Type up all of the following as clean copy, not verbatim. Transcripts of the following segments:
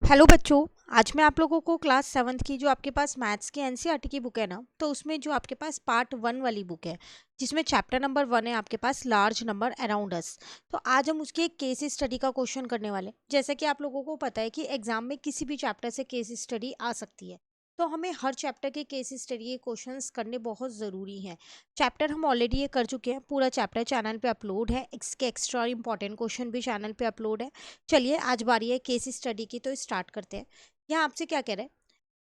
Hello बच्चों। आज मैं आप लोगों को क्लास 7th की जो आपके पास मैथ्स की एनसीईआरटी की बुक है ना, तो उसमें जो आपके पास पार्ट 1 वाली बुक है जिसमें चैप्टर नंबर 1 है आपके पास लार्ज नंबर अराउंड अस। तो आज हम उसकी एक केस स्टडी का क्वेश्चन करने वाले हैं। जैसा कि आप लोगों को पता है कि एग्जाम में किसी भी चैप्टर से केस स्टडी आ सकती है, तो हमें हर चैप्टर के केस स्टडी के क्वेश्चंस करने बहुत ज़रूरी हैं। चैप्टर हम ऑलरेडी ये कर चुके हैं, पूरा चैप्टर चैनल पे अपलोड है, इसके एक्स्ट्रा इंपॉर्टेंट क्वेश्चन भी चैनल पे अपलोड है। चलिए आज बारी है केस स्टडी की, तो स्टार्ट करते हैं। यहाँ आपसे क्या कह रहा है?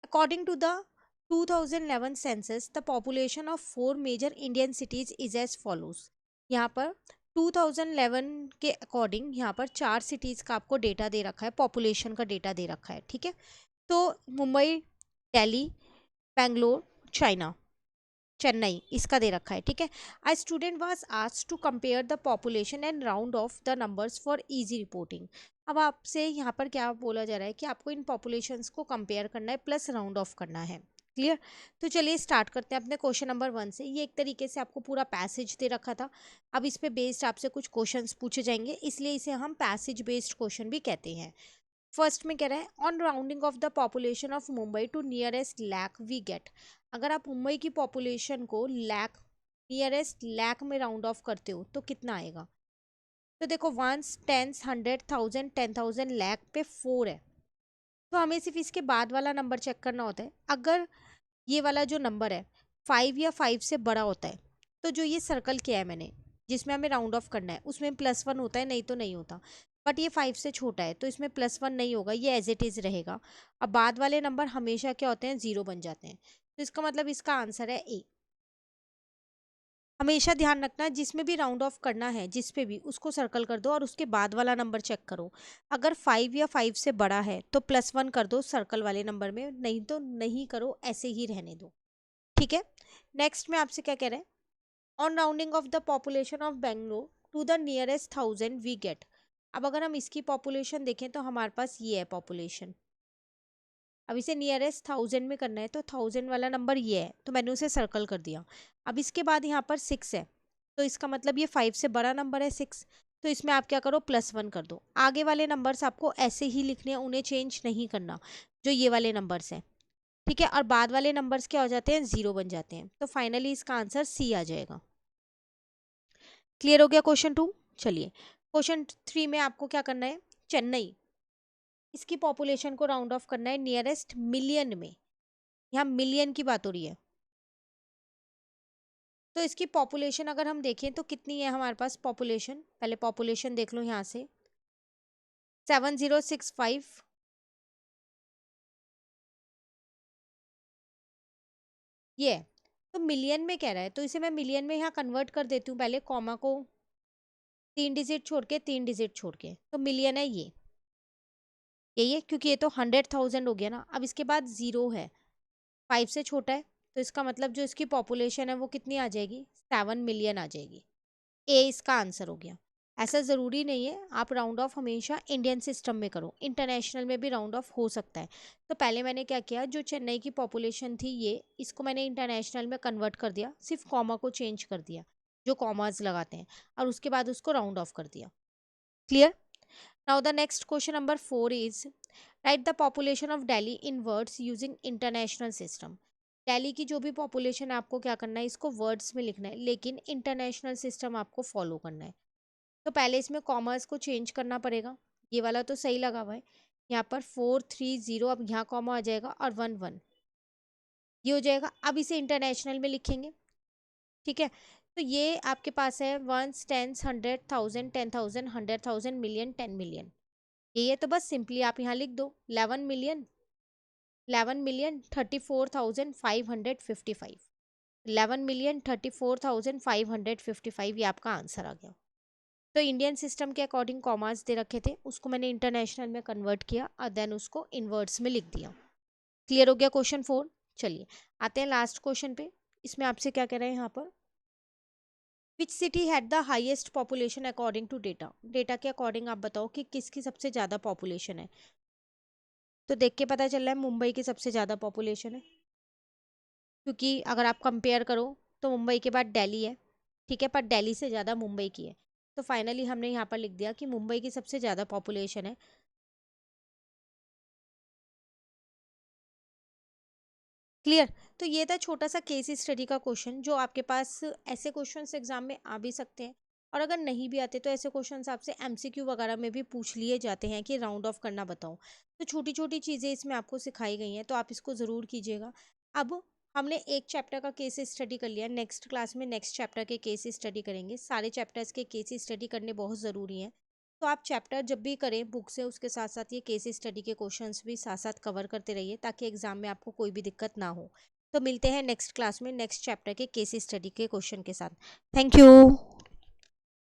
According to the 2011 census the population of 4 major Indian cities is as follows. यहाँ पर 2011 के अकॉर्डिंग यहाँ पर 4 सिटीज का आपको डेटा दे रखा है, पॉपुलेशन का डेटा दे रखा है। ठीक है, तो मुंबई, दिल्ली, बेंगलोर, चाइना, चेन्नई इसका दे रखा है। ठीक है, I student was asked to compare the population and round off the numbers for easy reporting. अब आपसे यहाँ पर क्या बोला जा रहा है कि आपको इन पॉपुलेशंस को कंपेयर करना है प्लस राउंड ऑफ करना है। क्लियर? तो चलिए स्टार्ट करते हैं अपने क्वेश्चन नंबर 1 से। ये एक तरीके से आपको पूरा पैसेज दे रखा था। अब इस पे बेस्ड आपसे कुछ क्वेश्चंस पूछे जाएंगे, इसलिए इसे हम पैसेज बेस्ड क्वेश्चन भी कहते हैं। फर्स्ट में कह रहा है on rounding off the population of Mumbai to nearest lakh we get. अगर आप मुंबई की पॉपुलेशन को लैक, नियरेस्ट लैक में राउंड ऑफ करते हो तो कितना आएगा? तो देखो, वंस, टेंस, 100,000, 10,000, लैक पे 4 है, तो हमें सिर्फ इसके बाद वाला नंबर चेक करना होता है। अगर ये वाला जो नंबर है 5 या 5 से बड़ा होता है, तो जो ये सर्कल किया है मैंने जिसमें हमें राउंड ऑफ करना है उसमें +1 होता है, नहीं तो नहीं होता। बट ये 5 से छोटा है तो इसमें +1 नहीं होगा, ये एज इट इज़ रहेगा। अब बाद वाले नंबर हमेशा क्या होते हैं, 0 बन जाते हैं। तो इसका मतलब इसका आंसर है ए। हमेशा ध्यान रखना, जिसमें भी राउंड ऑफ करना है जिस पे भी, उसको सर्कल कर दो और उसके बाद वाला नंबर चेक करो। अगर 5 या 5 से बड़ा है तो +1 कर दो सर्कल वाले नंबर में, नहीं तो नहीं करो, ऐसे ही रहने दो। ठीक है, नेक्स्ट में आपसे क्या कह रहे हैं? On rounding off the population of Bangalore to the nearest 1000 we get. अब अगर हम इसकी पॉपुलेशन देखें तो हमारे पास ये है पॉपुलेशन। अब इसे नियरेस्ट 1000 में करना है, तो 1000 वाला नंबर ये है, तो मैंने उसे सर्कल कर दिया। अब इसके बाद यहाँ पर 6 है, तो इसका मतलब ये 5 से बड़ा नंबर है 6, तो इसमें आप क्या करो, +1 कर दो। आगे वाले नंबर्स आपको ऐसे ही लिखने हैं, उन्हें चेंज नहीं करना, जो ये वाले नंबर्स हैं। ठीक है, और बाद वाले नंबर्स क्या हो जाते हैं, 0 बन जाते हैं। तो फाइनली इसका आंसर सी आ जाएगा। क्लियर हो गया क्वेश्चन 2? चलिए क्वेश्चन 3 में आपको क्या करना है? चेन्नई, इसकी पॉपुलेशन को राउंड ऑफ करना है नियरेस्ट मिलियन में। यहाँ मिलियन की बात हो रही है, तो इसकी पॉपुलेशन अगर हम देखें तो कितनी है हमारे पास पॉपुलेशन? पहले पॉपुलेशन देख लो यहाँ से, 7065, ये है। तो मिलियन में कह रहा है, तो इसे मैं मिलियन में यहाँ कन्वर्ट कर देती हूँ, पहले कॉमा को 3 डिजिट छोड़ के 3 डिजिट छोड़ के, तो मिलियन है ये, यही है, क्योंकि ये तो 100,000 हो गया ना। अब इसके बाद 0 है, 5 से छोटा है, तो इसका मतलब जो इसकी पॉपुलेशन है वो कितनी आ जाएगी, 7 मिलियन आ जाएगी। ए इसका आंसर हो गया। ऐसा ज़रूरी नहीं है आप राउंड ऑफ हमेशा इंडियन सिस्टम में करो, इंटरनेशनल में भी राउंड ऑफ हो सकता है। तो पहले मैंने क्या किया, जो चेन्नई की पॉपुलेशन थी ये, इसको मैंने इंटरनेशनल में कन्वर्ट कर दिया, सिर्फ कॉमा को चेंज कर दिया, जो कॉमाज लगाते हैं, और उसके बाद उसको राउंड ऑफ कर दिया। Clear? Now the next question number 4 is right the population of Delhi in words using international system. Delhi की जो भी पॉपुलेशन है आपको क्या करना है, इसको वर्ड्स में लिखना है, लेकिन इंटरनेशनल सिस्टम आपको फॉलो करना है। तो पहले इसमें कॉमर्स को चेंज करना पड़ेगा। ये वाला तो सही लगा हुआ है, यहाँ पर 430, अब यहाँ कॉमा आ जाएगा और 11, ये हो जाएगा। अब इसे इंटरनेशनल में लिखेंगे। ठीक है, तो ये आपके पास है 1, 10, 100,000, 10,000, 100,000, मिलियन, 10 मिलियन। ये है, तो बस सिंपली आप यहाँ लिख दो 11 मिलियन, 11,34,555, 11,34,555, ये आपका आंसर आ गया। तो इंडियन सिस्टम के अकॉर्डिंग कॉमास दे रखे थे, उसको मैंने इंटरनेशनल में कन्वर्ट किया और देन उसको इनवर्ड्स में लिख दिया। क्लियर हो गया क्वेश्चन 4? चलिए आते हैं लास्ट क्वेश्चन पे। इसमें आपसे क्या कह रहे हैं यहाँ पर, which city had the highest population according to data. Data के अकॉर्डिंग आप बताओ कि किसकी सबसे ज़्यादा पॉपुलेशन है। तो देख के पता चल रहा है मुंबई की सबसे ज़्यादा पॉपुलेशन है, क्योंकि अगर आप कंपेयर करो तो मुंबई के बाद दिल्ली है। ठीक है, पर दिल्ली से ज़्यादा मुंबई की है, तो फाइनली हमने यहाँ पर लिख दिया कि मुंबई की सबसे ज़्यादा पॉपुलेशन है। क्लियर। तो ये था छोटा सा केस स्टडी का क्वेश्चन, जो आपके पास ऐसे क्वेश्चंस एग्जाम में आ भी सकते हैं, और अगर नहीं भी आते तो ऐसे क्वेश्चंस आपसे एमसीक्यू वगैरह में भी पूछ लिए जाते हैं कि राउंड ऑफ करना बताओ। तो छोटी छोटी चीज़ें इसमें आपको सिखाई गई हैं, तो आप इसको ज़रूर कीजिएगा। अब हमने एक चैप्टर का केस स्टडी कर लिया, नेक्स्ट क्लास में नेक्स्ट चैप्टर के केस स्टडी करेंगे। सारे चैप्टर्स के केस स्टडी करने बहुत ज़रूरी हैं। तो आप चैप्टर जब भी करें बुक से, उसके साथ साथ ये केस स्टडी के क्वेश्चंस भी साथ साथ कवर करते रहिए, ताकि एग्जाम में आपको कोई भी दिक्कत ना हो। तो मिलते हैं नेक्स्ट क्लास में नेक्स्ट चैप्टर के केस स्टडी के क्वेश्चन के साथ। Thank you.